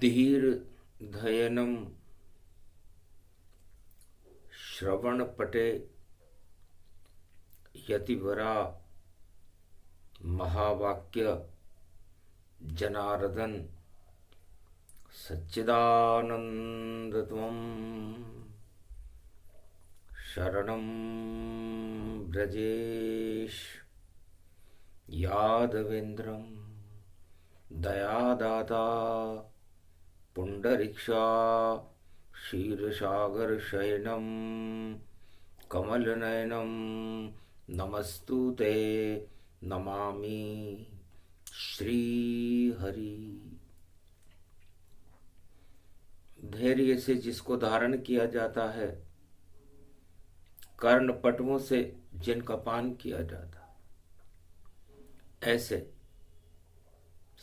धीर धयनम श्रवणपटे यतिवरा महावाक्य जनार्दन सच्चिदानंदत्वं शरणं ब्रजेश यादवेन्द्रं दयादाता पुंडरीक्षा क्षीरसागर शयनम कमलनयनम नमस्तुते नमामि श्रीहरि। धैर्य से जिसको धारण किया जाता है, कर्ण पटुओं से जिनका पान किया जाता, ऐसे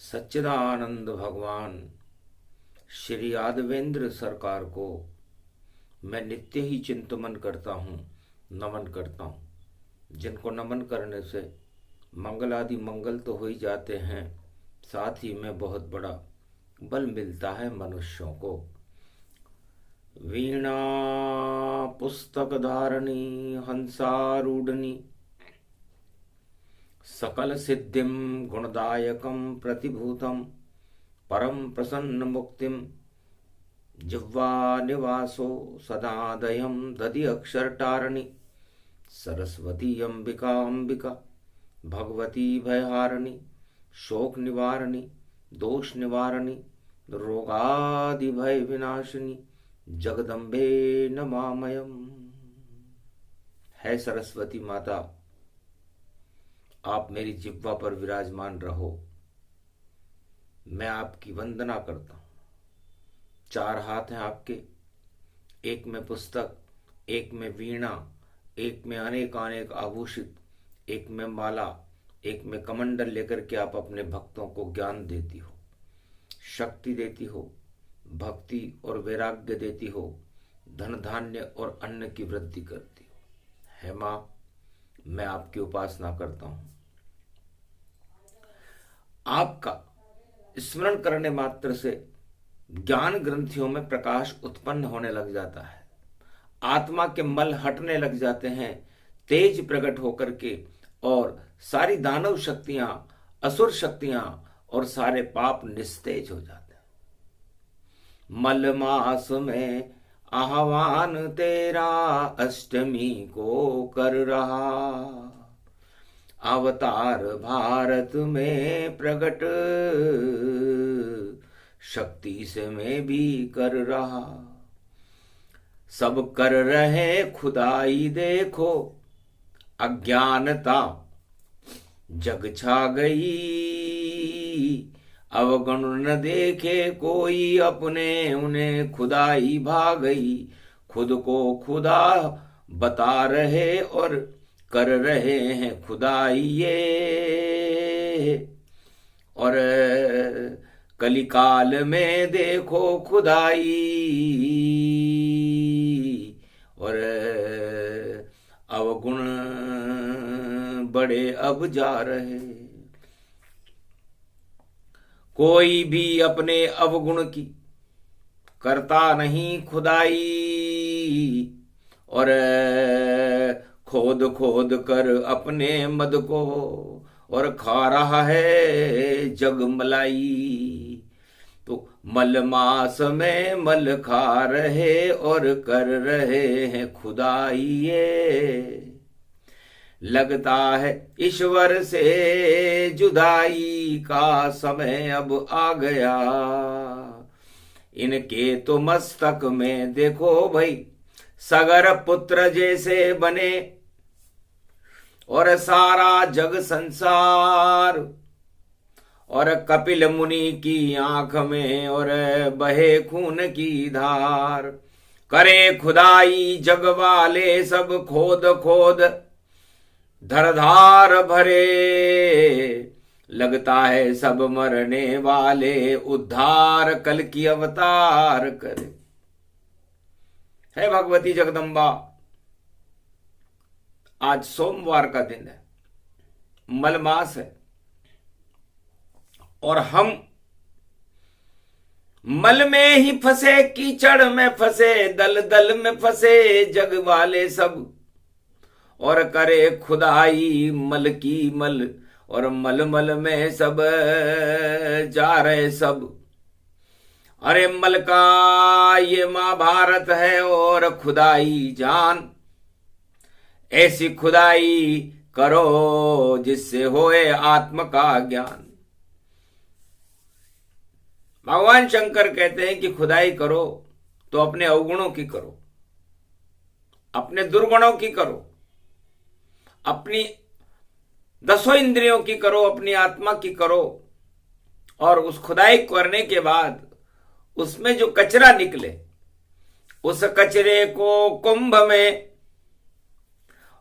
सच्चिदानंद भगवान श्री यादवेंद्र सरकार को मैं नित्य ही चिंतन करता हूँ, नमन करता हूँ। जिनको नमन करने से मंगल आदि मंगल तो हो ही जाते हैं, साथ ही में बहुत बड़ा बल मिलता है मनुष्यों को। वीणा पुस्तक धारणी हंसारूढ़नी सकल सिद्धिम गुणदायकम प्रतिभूतम परम प्रसन्न मुक्तिम जिह्वा निवासो सदादयम दधि अक्षरटारिणी सरस्वती अंबिका अंबिका भगवती भयहारिणी शोक निवारणी दोष निवारणी रोगादि भय विनाशिनी जगदम्बे नमामयम। है सरस्वती माता, आप मेरी जिह्वा पर विराजमान रहो, मैं आपकी वंदना करता हूँ। चार हाथ हैं आपके, एक में पुस्तक, एक में वीणा, एक में अनेक अनेक आभूषित, एक में माला, एक में कमंडल लेकर के आप अपने भक्तों को ज्ञान देती हो, शक्ति देती हो, भक्ति और वैराग्य देती हो, धन धान्य और अन्न की वृद्धि करती हो। है माँ, मैं आपकी उपासना करता हूँ। आपका स्मरण करने मात्र से ज्ञान ग्रंथियों में प्रकाश उत्पन्न होने लग जाता है, आत्मा के मल हटने लग जाते हैं, तेज प्रकट होकर के, और सारी दानव शक्तियां, असुर शक्तियां और सारे पाप निस्तेज हो जाते हैं। मल मास में आह्वान तेरा अष्टमी को कर रहा, अवतार भारत में प्रकट शक्ति से मैं भी कर रहा। सब कर रहे खुदाई देखो, अज्ञानता जग छा गई, अवगुण न देखे कोई अपने, उन्हें खुदाई भा गई। खुद को खुदा बता रहे और कर रहे हैं खुदाई ये, और कलिकाल में देखो खुदाई, और अवगुण बड़े अब जा रहे। कोई भी अपने अवगुण की करता नहीं खुदाई, और खोद खोद कर अपने मद को और खा रहा है जग मलाई। तो मल मास में मल खा रहे और कर रहे हैं खुदाई ये, लगता है ईश्वर से जुदाई का समय अब आ गया। इनके तो मस्तक में देखो भाई सगर पुत्र जैसे बने, और सारा जग संसार, और कपिल मुनि की आंख में और बहे खून की धार। करे खुदाई जग वाले सब खोद खोद धरधार भरे, लगता है सब मरने वाले उद्धार कल की अवतार करे। है भगवती जगदम्बा, आज सोमवार का दिन है, मलमास है, और हम मल में ही फंसे, कीचड़ में फंसे, दल दल में फंसे जग वाले सब, और करे खुदाई मल की मल, और मल मल में सब जा रहे सब। अरे मल का ये महाभारत है और खुदाई जान, ऐसी खुदाई करो जिससे होए आत्म का ज्ञान। भगवान शंकर कहते हैं कि खुदाई करो तो अपने अवगुणों की करो, अपने दुर्गुणों की करो, अपनी 10 इंद्रियों की करो, अपनी आत्मा की करो। और उस खुदाई करने के बाद उसमें जो कचरा निकले, उस कचरे को कुंभ में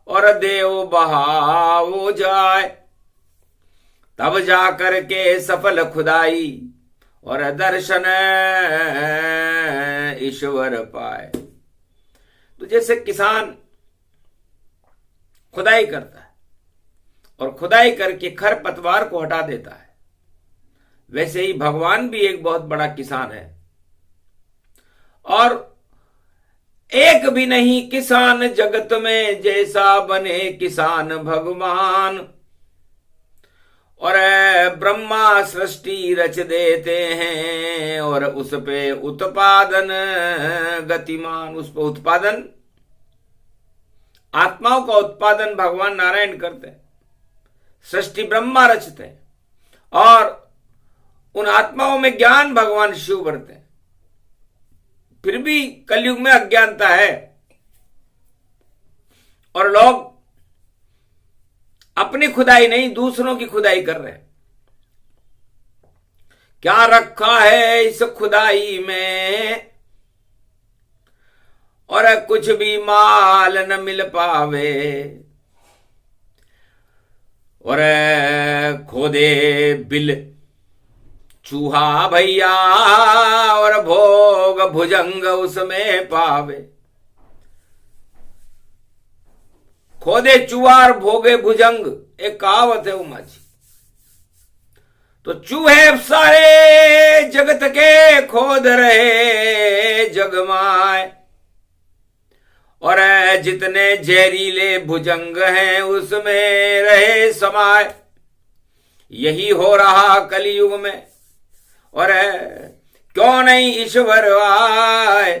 और देव बहाओ जाए, तब जाकर के सफल खुदाई और दर्शन ईश्वर पाए। तो जैसे किसान खुदाई करता है और खुदाई करके खर पतवार को हटा देता है, वैसे ही भगवान भी एक बहुत बड़ा किसान है। और एक भी नहीं किसान जगत में जैसा बने किसान भगवान। और ब्रह्मा सृष्टि रच देते हैं और उस पे उत्पादन गतिमान, उस पे उत्पादन, आत्माओं का उत्पादन भगवान नारायण करते हैं। सृष्टि ब्रह्मा रचते हैं और उन आत्माओं में ज्ञान भगवान शिव भरते हैं। फिर भी कलयुग में अज्ञानता है और लोग अपनी खुदाई नहीं दूसरों की खुदाई कर रहे हैं। क्या रखा है इस खुदाई में, और कुछ भी माल न मिल पावे, और खोदे बिल चूहा भैया और भोग भुजंग उसमें पावे। खोदे चूहा और भोगे भुजंग, एक कहावत है उमा जी। तो चूहे सारे जगत के खोद रहे जगमाए, और जितने जहरीले भुजंग हैं उसमें रहे समाए। यही हो रहा कलयुग में, और क्यों नहीं ईश्वर आए।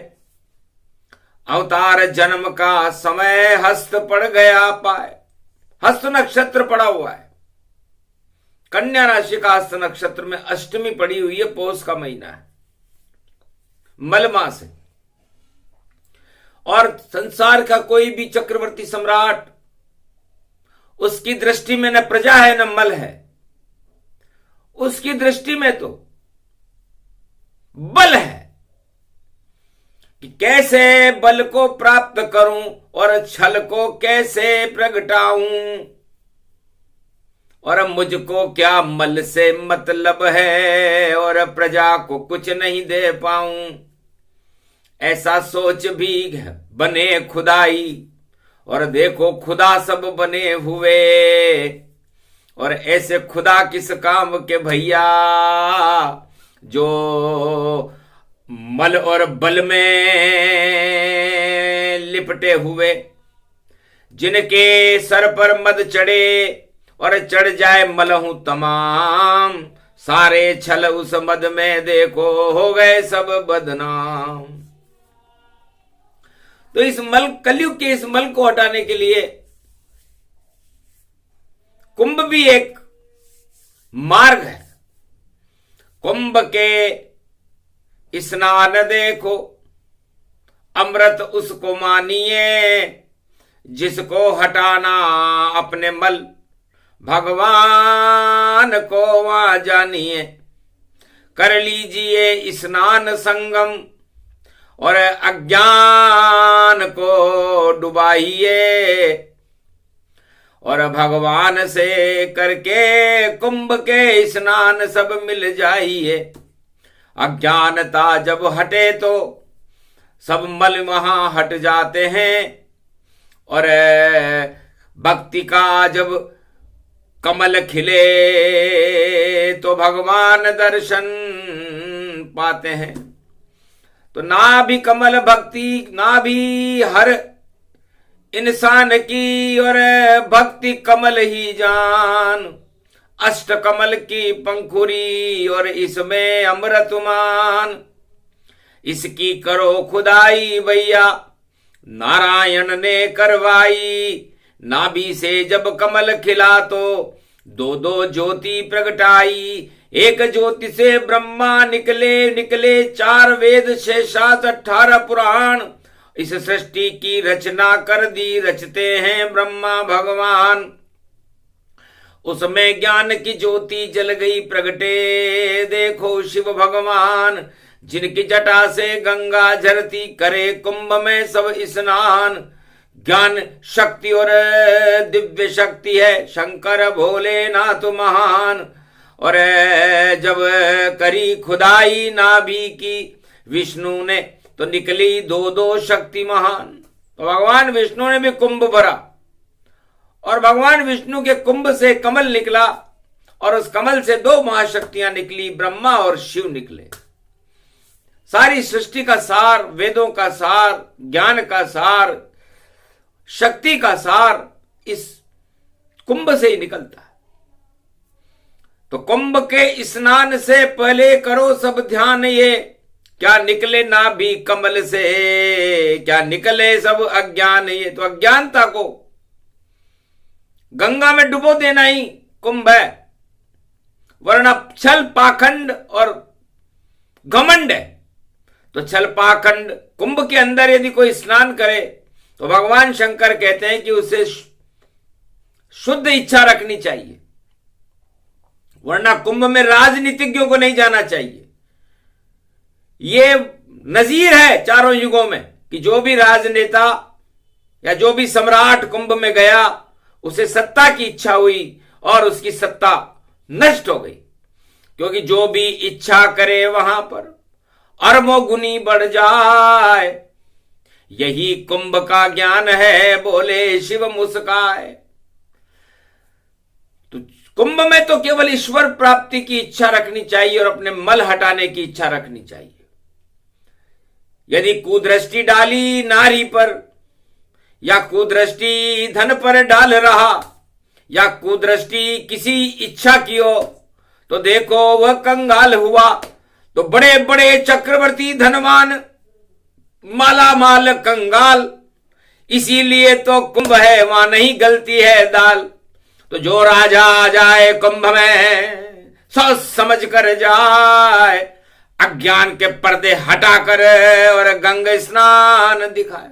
अवतार जन्म का समय हस्त पड़ गया पाए। हस्त नक्षत्र पड़ा हुआ है, कन्या राशि का हस्त नक्षत्र में अष्टमी पड़ी हुई है, पौष का महीना है, मल मास है। और संसार का कोई भी चक्रवर्ती सम्राट, उसकी दृष्टि में न प्रजा है न मल है, उसकी दृष्टि में तो बल है कि कैसे बल को प्राप्त करूं और छल को कैसे प्रगटाऊं, और मुझको क्या मल से मतलब है और प्रजा को कुछ नहीं दे पाऊं। ऐसा सोच भी बने खुदाई, और देखो खुदा सब बने हुए, और ऐसे खुदा किस काम के भैया, जो मल और बल में लिपटे हुए, जिनके सर पर मद चढ़े और चढ़ जाए मलहू तमाम, सारे छल उस मद में देखो हो गए सब बदनाम। तो इस मल, कलयुग के इस मल को हटाने के लिए कुंभ भी एक मार्ग है। कुंभ के स्नान देखो, अमृत उसको मानिए, जिसको हटाना अपने मल, भगवान को वहां जानिए। कर लीजिए स्नान संगम, और अज्ञान को डुबाइए, और भगवान से करके कुंभ के स्नान सब मिल जाइए। अज्ञानता जब हटे तो सब मल वहां हट जाते हैं, और भक्ति का जब कमल खिले तो भगवान दर्शन पाते हैं। तो ना भी कमल भक्ति, ना भी हर इंसान की, और भक्ति कमल ही जान। अष्ट कमल की पंखुरी और इसमें अमृतमान, इसकी करो खुदाई भैया नारायण ने करवाई। नाभि से जब कमल खिला तो दो दो ज्योति प्रगटाई। एक ज्योति से ब्रह्मा निकले 4 वेद 6 शास्त्र 18 पुराण। इस सृष्टि की रचना कर दी, रचते हैं ब्रह्मा भगवान। उसमें ज्ञान की ज्योति जल गई प्रगटे, देखो शिव भगवान। जिनकी जटा से गंगा झरती, करे कुंभ में सब स्नान। ज्ञान शक्ति और दिव्य शक्ति है शंकर भोलेनाथ महान। और जब करी खुदाई नाभि की विष्णु ने, तो निकली 2 शक्ति महान। तो भगवान विष्णु ने भी कुंभ भरा, और भगवान विष्णु के कुंभ से कमल निकला, और उस कमल से 2 महाशक्तियां निकली, ब्रह्मा और शिव निकले। सारी सृष्टि का सार, वेदों का सार, ज्ञान का सार, शक्ति का सार इस कुंभ से ही निकलता है। तो कुंभ के स्नान से पहले करो सब ध्यान, ये क्या निकले नाभि कमल से, क्या निकले सब अज्ञान। ये तो अज्ञानता को गंगा में डुबो देना ही कुंभ है, वरना छल पाखंड और घमंड है। तो छल पाखंड कुंभ के अंदर यदि कोई स्नान करे तो भगवान शंकर कहते हैं कि उसे शुद्ध इच्छा रखनी चाहिए, वरना कुंभ में राजनीतिज्ञों को नहीं जाना चाहिए। ये नजीर है चारों युगों में कि जो भी राजनेता या जो भी सम्राट कुंभ में गया, उसे सत्ता की इच्छा हुई और उसकी सत्ता नष्ट हो गई। क्योंकि जो भी इच्छा करे वहां पर अरबों गुनी बढ़ जाए, यही कुंभ का ज्ञान है, बोले शिव मुस्काए। तो कुंभ में तो केवल ईश्वर प्राप्ति की इच्छा रखनी चाहिए और अपने मल हटाने की इच्छा रखनी चाहिए। यदि कुदृष्टि डाली नारी पर, या कुदृष्टि धन पर डाल रहा, या कुदृष्टि किसी इच्छा की हो, तो देखो वह कंगाल हुआ। तो बड़े बड़े चक्रवर्ती धनवान, माला माल कंगाल, इसीलिए तो कुंभ है, वहां नहीं गलती है दाल। तो जो राजा आ जाए कुंभ में, सोच समझ कर जाए, अज्ञान के पर्दे हटाकर और गंगा स्नान दिखाए।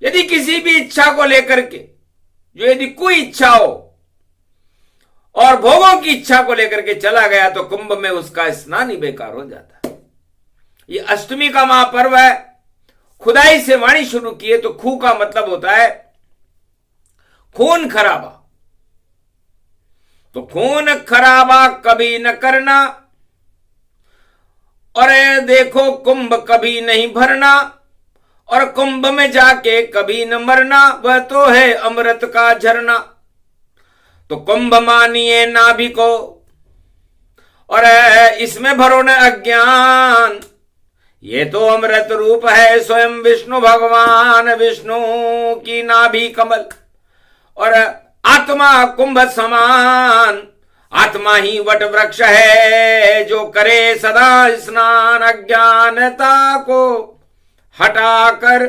यदि किसी भी इच्छा को लेकर के, जो यदि कोई इच्छा हो और भोगों की इच्छा को लेकर के चला गया, तो कुंभ में उसका स्नान ही बेकार हो जाता है। ये अष्टमी का महापर्व है। खुदाई से वाणी शुरू किए तो खू का मतलब होता है खून खराबा। तो खून खराबा कभी न करना, और देखो कुंभ कभी नहीं भरना, और कुंभ में जाके कभी न मरना, वह तो है अमृत का झरना। तो कुंभ मानिए नाभि को, और इसमें भरो न अज्ञान। ये तो अमृत रूप है स्वयं विष्णु भगवान, विष्णु की नाभि कमल। और आत्मा कुंभ समान, आत्मा ही वट वृक्ष है, जो करे सदा स्नान अज्ञानता को हटाकर,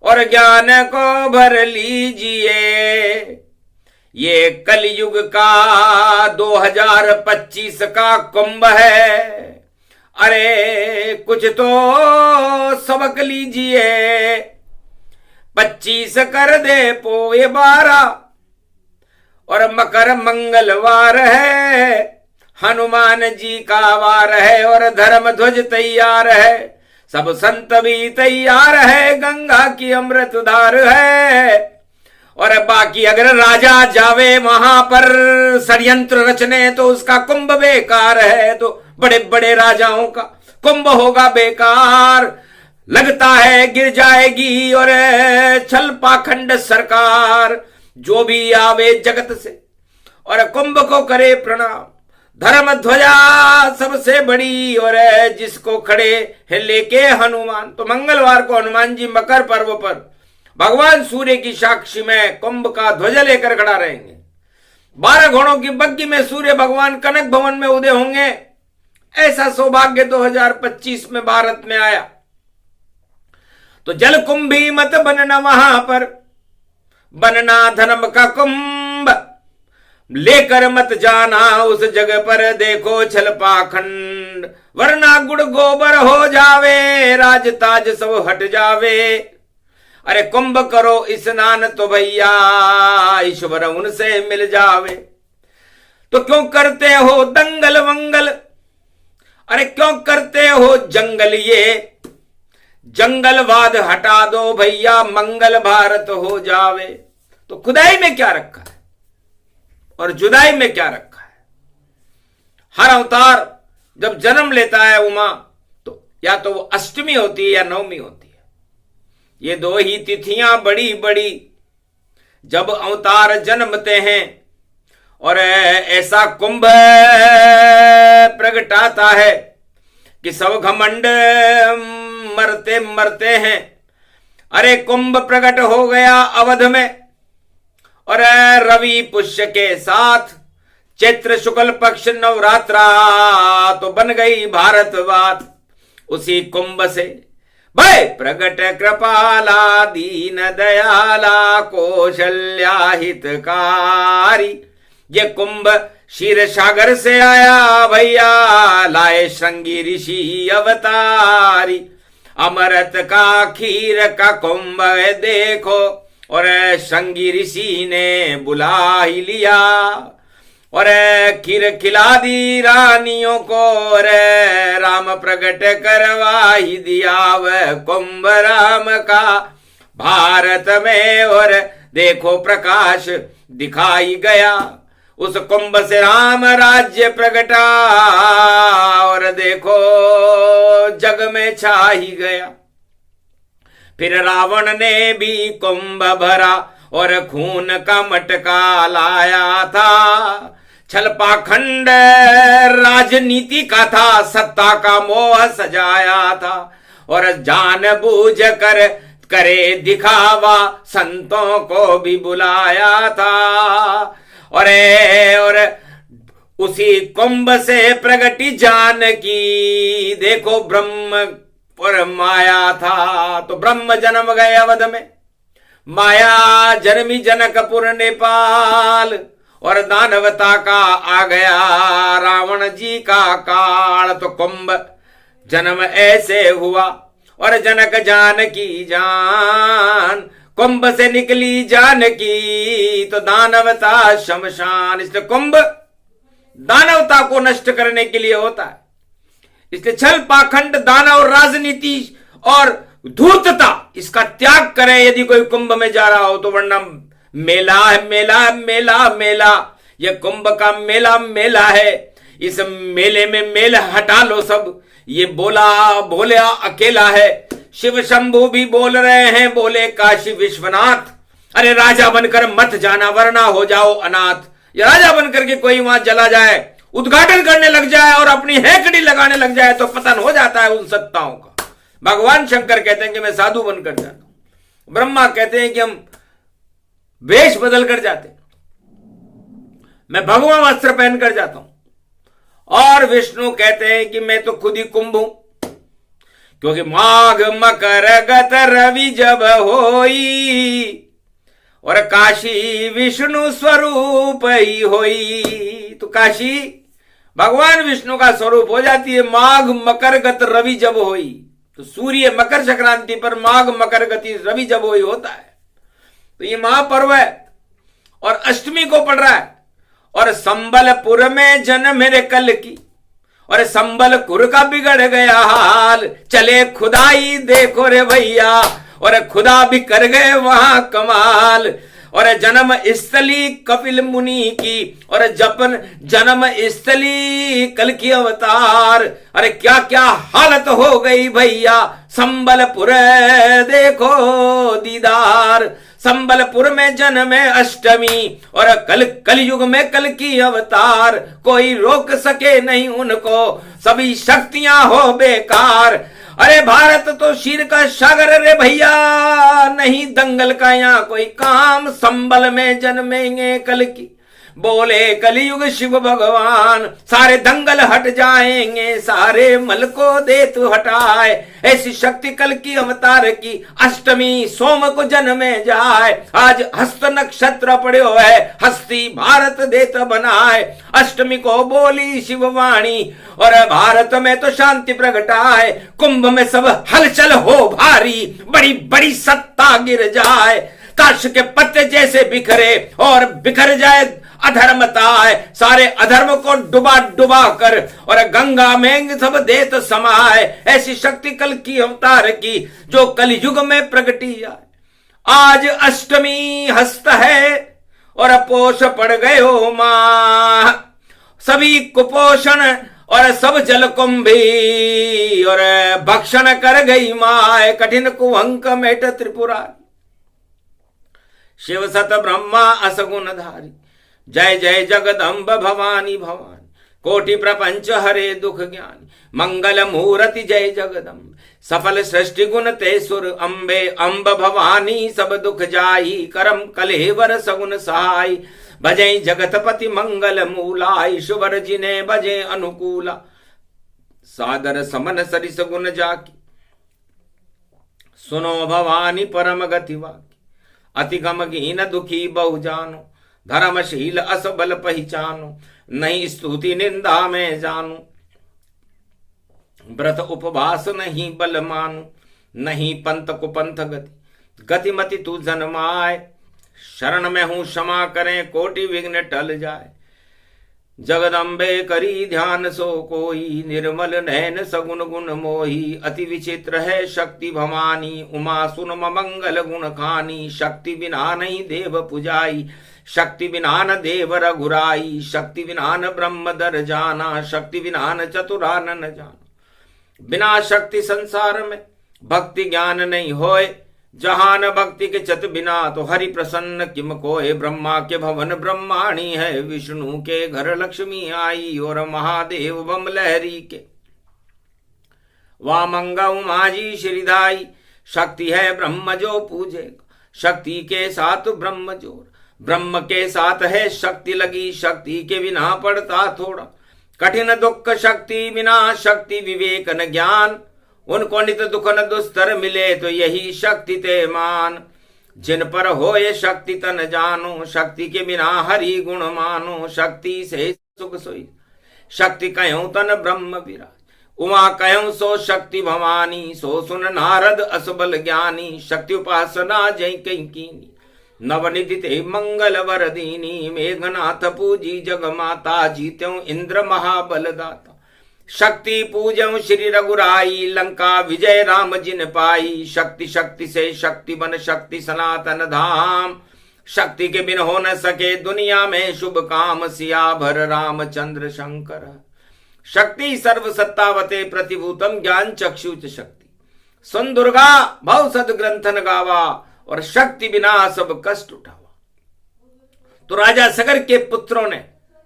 और ज्ञान को भर लीजिए। ये कलयुग का 2025 का कुंभ है। अरे कुछ तो सबक लीजिए। 25 कर दे पोए 12, और मकर मंगलवार है, हनुमान जी का वार है, और धर्म ध्वज तैयार है, सब संत भी तैयार है, गंगा की अमृत धार है। और बाकी अगर राजा जावे वहां पर षड्यंत्र रचने, तो उसका कुंभ बेकार है। तो बड़े बड़े राजाओं का कुंभ होगा बेकार, लगता है गिर जाएगी। और छल पाखंड सरकार जो भी आवे जगत से, और कुंभ को करे प्रणाम, धर्म ध्वजा सबसे बड़ी और जिसको खड़े है लेके हनुमान। तो मंगलवार को हनुमान जी मकर पर्व पर भगवान सूर्य की साक्षी में कुंभ का ध्वजा लेकर खड़ा रहेंगे। 12 घोड़ों की बग्गी में सूर्य भगवान कनक भवन में उदय होंगे। ऐसा सौभाग्य 2025 में भारत में आया। तो जल कुंभी मत बनना, वहां पर बनना धर्म का कुंभ, लेकर मत जाना उस जगह पर देखो छल पाखंड, वरना गुड़ गोबर हो जावे, राज ताज सब हट जावे। अरे कुंभ करो स्नान तो भैया ईश्वर उनसे मिल जावे। तो क्यों करते हो दंगल वंगल, अरे क्यों करते हो जंगल, ये जंगलवाद हटा दो भैया मंगल भारत हो जावे। तो खुदाई में क्या रखा है और जुदाई में क्या रखा है। हर अवतार जब जन्म लेता है उमा, तो या तो वो अष्टमी होती है या नवमी होती है। ये दो ही तिथियां बड़ी बड़ी जब अवतार जन्मते हैं। और ऐसा कुंभ प्रगटाता है कि सब घमंड मरते मरते हैं। अरे कुंभ प्रकट हो गया अवध में, और रवि पुष्य के साथ चैत्र शुक्ल पक्ष नवरात्रा तो बन गई भारत बात। उसी कुंभ से भय प्रगट कृपाला दीन दयाला कौशल्या हितकारी। ये कुंभ क्षीर सागर से आया भैया, लाए श्रृंगी ऋषि अवतारी। अमृत का खीर का कुंभ देखो, और श्रृंगी ऋषि ने बुला ही लिया, और खीर खिला दी रानियों को, रे राम प्रकट करवा ही दिया वह कुंभ राम का भारत में। और देखो प्रकाश दिखाई गया, उस कुंभ से राम राज्य प्रगटा, और देखो जग में छा ही गया। फिर रावण ने भी कुंभ भरा, और खून का मटका लाया था। छल पाखंड राजनीति का था, सत्ता का मोह सजाया था, और जानबूझ कर करे दिखावा, संतों को भी बुलाया था। और उसी कुंभ से प्रगटी जानकी, देखो ब्रह्म और माया था। तो ब्रह्म जन्म गए अवध में, माया जन्मी जनकपुर नेपाल, और दानवता का आ गया रावण जी का काल। तो कुंभ जन्म ऐसे हुआ, और जनक जानकी जान, कुंभ से निकली जानकी, तो दानवता शमशान। इसलिए कुंभ दानवता को नष्ट करने के लिए होता है। इसलिए छल पाखंड दानव राजनीति और धूर्तता इसका त्याग करें यदि कोई कुंभ में जा रहा हो तो, वरना मेला है, मेला मेला मेला, यह कुंभ का मेला मेला है। इस मेले में मेल हटा लो सब। ये बोला अकेला है। शिव शंभु भी बोल रहे हैं, बोले काशी विश्वनाथ, अरे राजा बनकर मत जाना वरना हो जाओ अनाथ। ये राजा बनकर के कोई वहां चला जाए, उद्घाटन करने लग जाए और अपनी हैकड़ी लगाने लग जाए तो पतन हो जाता है उन सत्ताओं का। भगवान शंकर कहते हैं कि मैं साधु बनकर जाता हूं, ब्रह्मा कहते हैं कि हम वेश बदल कर जाते, मैं भगवा वस्त्र पहनकर जाता हूं, और विष्णु कहते हैं कि मैं तो खुद ही कुंभ हूं, क्योंकि माघ मकर गत रवि जब होई, और काशी विष्णु स्वरूप ही होई। तो काशी भगवान विष्णु का स्वरूप हो जाती है माघ मकर गत रवि जब होई। तो सूर्य मकर संक्रांति पर माघ मकर गति रवि जब होई होता है। तो ये महापर्व है और अष्टमी को पड़ रहा है। और संबलपुर में जन्म मेरे कल की, और संबलपुर का बिगड़ गया हाल, चले खुदाई देखो रे भैया, और खुदा भी कर गए वहां कमाल। और जन्म स्थली कपिल मुनि की, और जपन जन्म स्थली कल की अवतार। अरे क्या क्या हालत हो गई भैया, संबलपुर देखो दीदार, संबलपुर में जन्मे अष्टमी और कलयुग में कल की अवतार, कोई रोक सके नहीं उनको, सभी शक्तियां हो बेकार। अरे भारत तो शीर का सागर रे भैया, नहीं दंगल का यहाँ कोई काम, संबल में जन्मेंगे कल की, बोले कलयुग शिव भगवान, सारे दंगल हट जाएंगे, सारे मल को दे तू हटाए, ऐसी शक्ति कल की अवतार की, अष्टमी सोम को जन्मे जाए, आज हस्त नक्षत्र पड़े है, हस्ती भारत देत बनाए, अष्टमी को बोली शिववाणी और भारत में तो शांति प्रगटाए, कुंभ में सब हलचल हो भारी, बड़ी बड़ी सत्ता गिर जाए, ताश के पत्ते जैसे बिखरे और बिखर जाए अधर्मताए, सारे अधर्म को डुबा डुबा कर और गंगा में सब देत समाए, ऐसी शक्ति कल की अवतार की जो कलयुग में प्रगटी आए। आज अष्टमी हस्त है और पोष पड़ गयो मां, सभी कुपोषण और सब जल कुंभी और भक्षण कर गई माए, कठिन कुहंक मेट त्रिपुरारी, शिव सत ब्रह्मा असगुण धारी, जय जय जगदम्ब भवानी भवानी, कोटि प्रपंच हरे दुख ज्ञानी, मंगल मूर्ति जय जगदम्ब, सफल सृष्टि गुण ते सुर अम्बे, अम्ब भवानी सब दुख जाई, करम कलेवर सगुन सहाय, भजई जगतपति मंगल मूलाई, शुभर जिने भजे अनुकूला, सादर समन सरिस गुण जाकी, सुनो भवानी परम गति वाकी, अति गम हीन दुखी बहु जानो, धर्मशील असबल पहचानो, नहीं स्तुति निंदा में जानो, व्रत उपवास नहीं बल मानो, नहीं पंथ को पंथ गति, गतिमति तू जन्माए, शरण में हूं क्षमा करें कोटि विघ्न टल जाए, जगदम्बे करी ध्यान सो कोई, निर्मल नैन सगुन गुण मोही, अति विचित्र है शक्ति भवानी, उमा सुन मंगल गुण खानी, शक्ति बिना नहीं देव पुजाई, शक्ति बिना न देव रघुराई, शक्ति बिना न ब्रह्म दर जाना, शक्ति बिना न चतुरान न जाना, बिना शक्ति संसार में भक्ति ज्ञान नहीं होए, जहान भक्ति के चत बिना तो हरि प्रसन्न किम कोय, ब्रह्मा के भवन ब्रह्माणी है, विष्णु के घर लक्ष्मी आई, और महादेव बम लहरी के वामंगा उमा जी श्रीदाई, शक्ति है ब्रह्म जो पूजेगा, शक्ति के साथ ब्रह्म जोड़, ब्रह्म के साथ है शक्ति लगी, शक्ति के बिना पड़ता थोड़ा, कठिन दुख शक्ति बिना शक्ति विवेक न ज्ञान, उनको नित दुख न दुस्तर मिले तो यही शक्ति ते मान, जिन पर हो ये शक्ति तन जानो, शक्ति के बिना हरि गुण मानो, शक्ति से सुख सोई, शक्ति कहो तन ब्रह्म विराज, उमा कहो सो शक्ति भवानी, सो सुन नारद असबल ज्ञानी, शक्ति उपासना जय कई कीनी, नवनिधि ते मंगल वरदीनी, मेघनाथ पूजी जग माता, जीत्यों इंद्र महाबल दाता, शक्ति पूजं श्री रघुराई, लंका विजय राम जिन पाई, शक्ति शक्ति से शक्ति बन शक्ति सनातन धाम, शक्ति के बिन हो न सके दुनिया में शुभ काम, सिया भर रामचंद्र शंकर, शक्ति सर्व सत्तावते प्रतिभूतम ज्ञान चक्षुच शक्ति, सुन दुर्गा भव सद ग्रंथन गावा, और शक्ति बिना सब कष्ट उठावा। तो राजा सगर के पुत्रों ने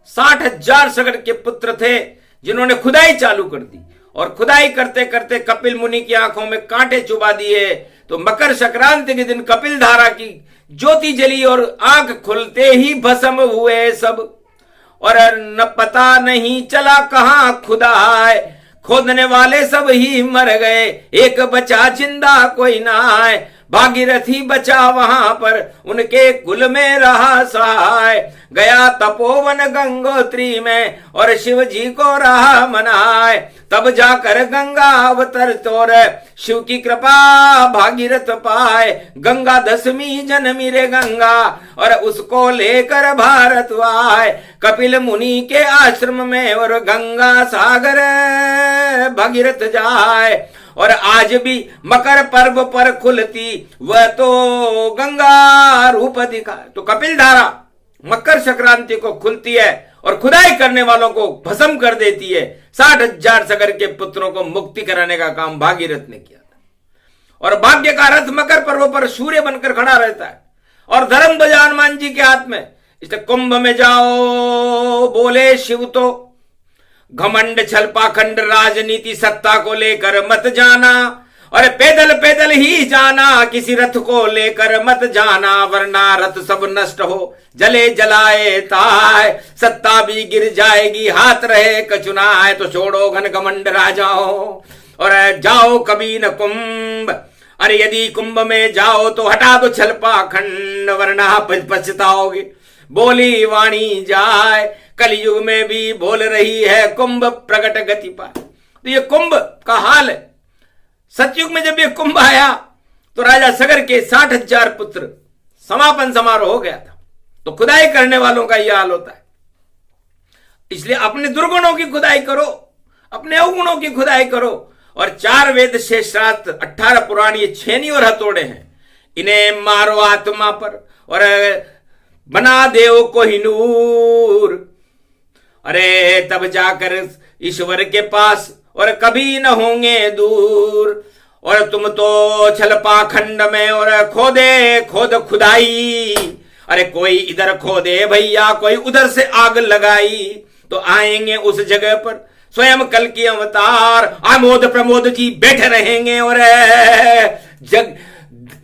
60,000 सगर के पुत्र थे जिन्होंने खुदाई चालू कर दी, और खुदाई करते करते कपिल मुनि की आंखों में कांटे चुबा दिए, तो मकर संक्रांति के दिन कपिल धारा की ज्योति जली और आंख खुलते ही भस्म हुए सब, और न पता नहीं चला कहां खुदा है, खोदने वाले सब ही मर गए, एक बचा जिंदा कोई ना आए, भागीरथी बचा वहां पर उनके कुल में रहा सहाय, गया तपोवन गंगोत्री में और शिव जी को रहा मनाए, तब जाकर गंगा अवतर तोर शिव की कृपा भागीरथ पाए, गंगा दशमी जन्मी रे गंगा और उसको लेकर भारत आए, कपिल मुनि के आश्रम में और गंगा सागर भागीरथ जाए, और आज भी मकर पर्व पर खुलती वह तो गंगा रूप दिखाए। तो कपिल धारा मकर संक्रांति को खुलती है और खुदाई करने वालों को भस्म कर देती है। 60,000 सगर के पुत्रों को मुक्ति कराने का काम भागीरथ ने किया था। और भाग्य का रथ मकर पर्व पर सूर्य बनकर खड़ा रहता है। और धर्म ध्वजा हनुमान जी के हाथ में। इसलिए कुंभ में जाओ बोले शिव तो, घमंड छल पाखंड राजनीति सत्ता को लेकर मत जाना, और पैदल पैदल ही जाना, किसी रथ को लेकर मत जाना, वरना रथ सब नष्ट हो जले जलाए ताय, सत्ता भी गिर जाएगी हाथ रहे कचुनाए। तो छोड़ो घन घमंड राजाओ और जाओ कभी न कुंभ, अरे यदि कुंभ में जाओ तो हटा दो छल पाखंड, वरना पछताओगे। बोली वाणी जाए, कलयुग में भी बोल रही है कुंभ प्रकट गति पाए। तो ये कुंभ का हाल है। सतयुग में जब ये कुंभ आया तो राजा सगर के 60,000 पुत्र समापन समारोह हो गया था। तो खुदाई करने वालों का यह हाल होता है। इसलिए अपने दुर्गुणों की खुदाई करो, अपने अवगुणों की खुदाई करो। और 4 वेद 6 शास्त्र 18 पुराण ये छेनी और हथौड़े हैं, इन्हें मारो आत्मा पर और बना देव को ही नूर, अरे तब जाकर ईश्वर के पास और कभी न होंगे दूर। और तुम तो छल पाखंड में और खोदे खोद खुदाई, अरे कोई इधर खोदे भैया कोई उधर से आग लगाई। तो आएंगे उस जगह पर स्वयं कल की अवतार, आमोद प्रमोद जी बैठे रहेंगे और जग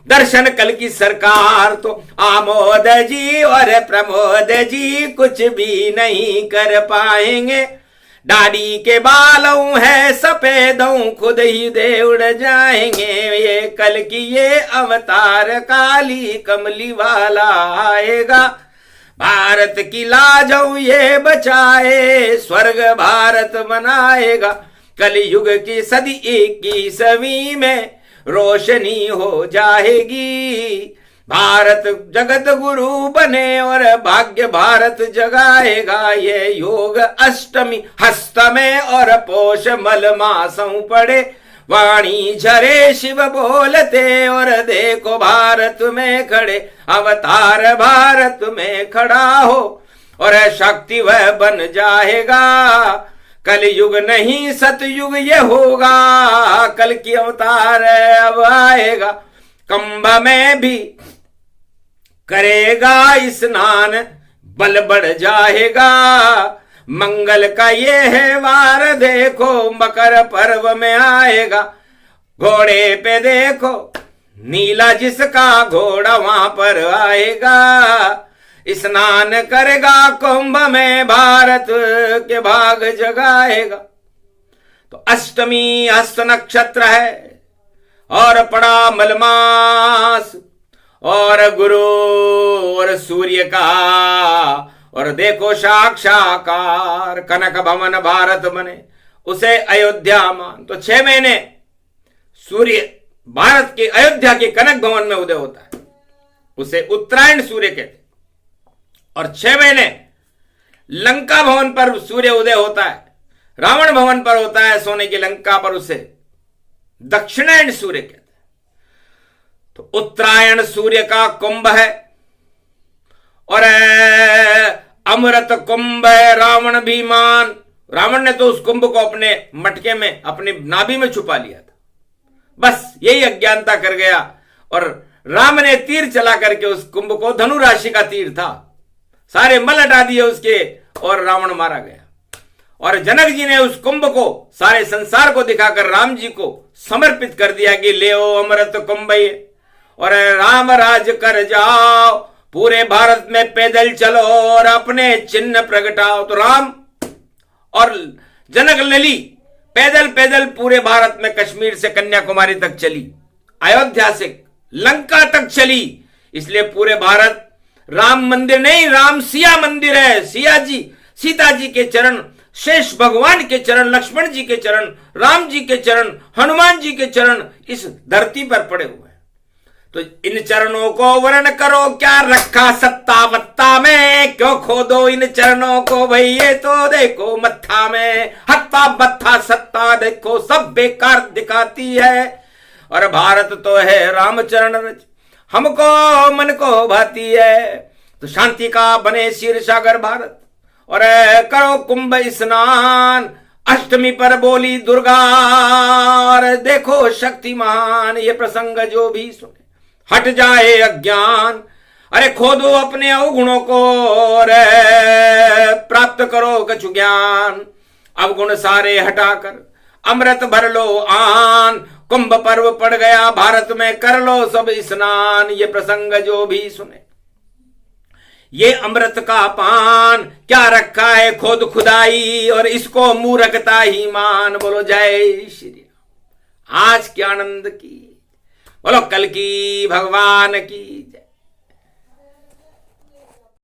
दर्शन कल की सरकार। तो आमोद जी और प्रमोद जी कुछ भी नहीं कर पाएंगे, दाढ़ी के बालों है सफेदों खुद ही दे उड़ जाएंगे। ये कल की ये अवतार काली कमली वाला आएगा, भारत की लाजों ये बचाए स्वर्ग भारत बनाएगा। कलयुग की सदी 21वीं में रोशनी हो जाएगी, भारत जगत गुरु बने और भाग्य भारत जगाएगा। ये योग अष्टमी हस्त में और पोष मल मासों पड़े, वाणी झरे शिव बोलते और देखो भारत में खड़े, अवतार भारत में खड़ा हो और शक्ति वह बन जाएगा। कलयुग नहीं सतयुग ये होगा, कल की अवतार अब आएगा। कुंभ में भी करेगा स्नान बल बढ़ जाएगा, मंगल का ये है वार देखो मकर पर्व में आएगा। घोड़े पे देखो नीला जिसका घोड़ा वहां पर आएगा, स्नान करेगा कुंभ में भारत के भाग जगाएगा। तो अष्टमी हस्त नक्षत्र है और पड़ा मलमास और गुरु और सूर्य का और देखो साक्षाकार कनक भवन भारत बने उसे अयोध्या मान। तो 6 महीने सूर्य भारत के अयोध्या के कनक भवन में उदय होता है, उसे उत्तरायण सूर्य कहते। और 6 महीने लंका भवन पर सूर्य उदय होता है, रावण भवन पर होता है सोने की लंका पर, उसे दक्षिणायन सूर्य कहते हैं। तो उत्तरायण सूर्य का कुंभ है और अमृत कुंभ है रावण भीमान। रावण ने तो उस कुंभ को अपने मटके में अपनी नाभि में छुपा लिया था, बस यही अज्ञानता कर गया। और राम ने तीर चला करके उस कुंभ को, धनु राशि का तीर था, सारे मल हटा दिए उसके और रावण मारा गया। और जनक जी ने उस कुंभ को सारे संसार को दिखाकर राम जी को समर्पित कर दिया कि ले ओ अमृत कुंभ और राम राज कर जाओ, पूरे भारत में पैदल चलो और अपने चिन्ह प्रगटाओ। तो राम और जनक नली पैदल पैदल पूरे भारत में कश्मीर से कन्याकुमारी तक चली, अयोध्या से लंका तक चली। इसलिए पूरे भारत राम मंदिर नहीं, राम सिया मंदिर है। सिया जी, सीता जी के चरण, शेष भगवान के चरण, लक्ष्मण जी के चरण, राम जी के चरण, हनुमान जी के चरण इस धरती पर पड़े हुए हैं। तो इन चरणों को वर्ण करो क्या रखा सत्ता वत्ता में, क्यों खोदो इन चरणों को भैये तो देखो मत्था में, हत्ता बत्था सत्ता देखो सब बेकार दिखाती है। और भारत तो है रामचरण रच, हमको मन को भाती है। तो शांति का बने क्षीर सागर भारत और करो कुंभ स्नान। अष्टमी पर बोली दुर्गा और देखो शक्तिमान, ये प्रसंग जो भी सुने हट जाए अज्ञान। अरे खोदो अपने अवगुणों को रे, प्राप्त करो कछु ज्ञान। अवगुण सारे हटाकर अमृत भर लो आन। कुंभ पर्व पड़ गया भारत में, कर लो सब स्नान। ये प्रसंग जो भी सुने ये अमृत का पान, क्या रखा है खुद खुदाई और इसको मूर्खता ही मान। बोलो जय श्री राम। आज के आनंद की, बोलो कल की भगवान की जय।